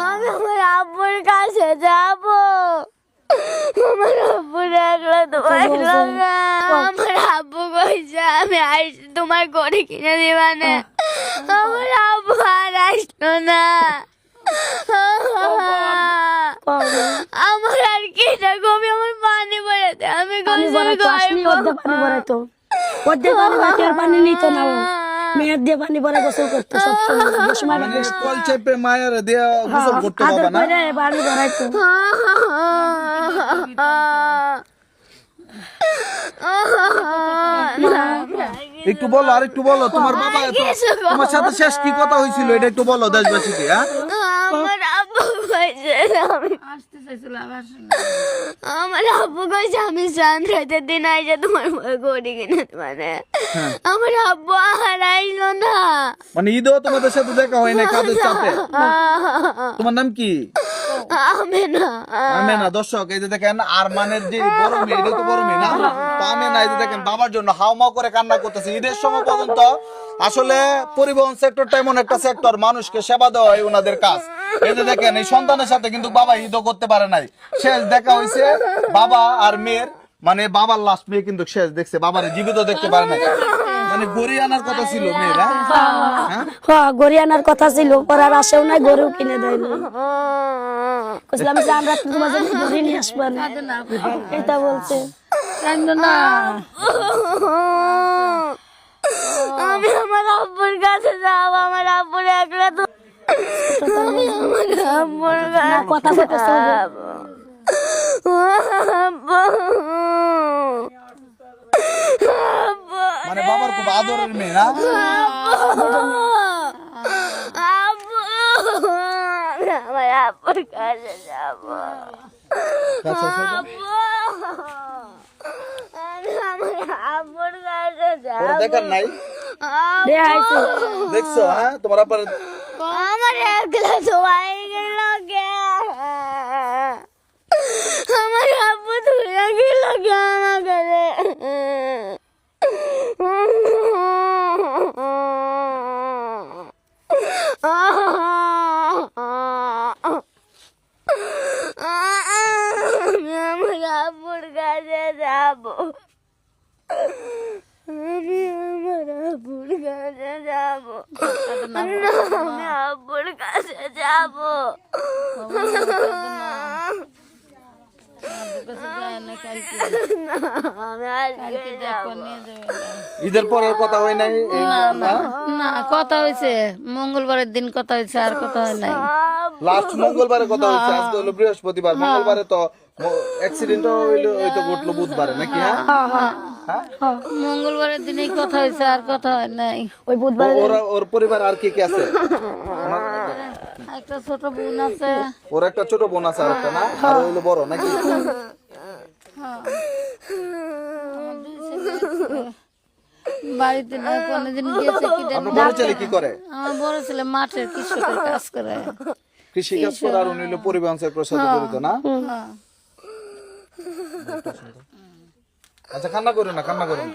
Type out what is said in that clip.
আমি আমার আব্বুর কাছে যাব। আমার আব্বুর একলা তো আসলো না। আমার আব্বু কইছে আমি আইসি তোমার গড়ি কিনে দিবানে। আমার আব্বু আর আসলো না। আমার আর কি কবি আমার পানি পড়েছে। আমি পানি নিত না, মেয়ের দিয়ে পানি ভরে গোসল করতো সবসময়। কল চেপে মায়ের দিয়ে গোসল করতে বাবা না। পানি ভরাইতো। একটু বলো, আর একটু বলো, তোমার বাবা তোমার সাথে শেষ কি কথা হয়েছিল এটা একটু বলো দেশবাসীকে। হ্যাঁ, আমার আব্বু কইছে আমার আব্বু কইছে আমি চান্দ্রাতে দিন আইসা তোমার গড়ি কিনে মানে আমার আব্বু আর আইলো না। মানে ঈদও তোমাদের সাথে দেখা হয় না কাজের চাপে। তোমার নাম কি? আমেনা। আমেনা। দর্শক এই যে দেখেন আরমানের যে বড় মেয়ে, এটা তো বড় মেয়ে না, তো আমেনা এই যে দেখেন বাবার জন্য হাউমাউ করে কান্না করতেছে। ঈদের সময় পর্যন্ত আসলে পরিবহন সেক্টরটা এমন একটা সেক্টর, মানুষকে সেবা দেওয়া হয় ওনাদের কাজ। এই যে দেখেন এই সন্তানের সাথে কিন্তু বাবা ঈদও করতে পারে নাই। শেষ দেখা হয়েছে বাবা আর মেয়ের, মানে বাবার লাস্ট মেয়ে কিন্তু শেষ দেখছে, বাবার জীবিত দেখতে পারে নাই। মানে গড়ি আনার কথা ছিল মেয়েরা, হ্যাঁ গড়ি আনার কথা ছিল, পরে আর আসেও নাই, গরু কিনে দেয় না। বুঝলাম যে আমরা তোমার জন্য গড়ি নিয়ে আসবো না, এটা বলছে। আমি আমার আব্বুর কাছে যাব। আমার আব্বুর একলা তো আমি আমার আব্বুর কথা বলতে মানে বাবার খুব আদরের মেয়ে না। আব্বু আমার আব্বুর কাছে যাব। আমি আমার আব্বুর কাছে যাব। ওরা দেখার নাই, দেখছো? হ্যাঁ, তোমার আবার আমার একলা সবাই গেল গে। আমার আব্বু ধুয়ে গেল গে আমাকে। আমি আমার আব্বুর কাছে যাব। আমি আমার আব্বুর কাছে যাব। আমি আব্বুর কাছে যাব। ঈদের পরের কথা হয় নাই? না, কথা হয়েছে মঙ্গলবারের দিন কথা হয়েছে, আর কথা হয় নাই। লাস্ট মঙ্গলবারে কথা হয়েছে, আজকে হলো বৃহস্পতিবার। মঙ্গলবারে তো অ্যাক্সিডেন্ট হইলো, ওই তো ঘটলো বুধবারে নাকি? হ্যাঁ, মঙ্গলবারের দিনেই কথা হয়েছে, আর কথা হয় নাই। ওই বুধবার ওর পরিবার আর কি কি আছে? একটা ছোট বোন আছে। ওর একটা ছোট বোন আছে, আর একটা না, আর হইলো বড় নাকি? বাড়িতে নাই, কোনদিন গেছে কি জানি। আপনার বড় ছেলে কি করে? আমার বড় ছেলে মাঠের কৃষকের কাজ করে। কৃষি কাজ করে, আর উনি হলো পরিবহন সেক্টরের সাথে জড়িত না? আচ্ছা, কান্না করো না, কান্না করো না।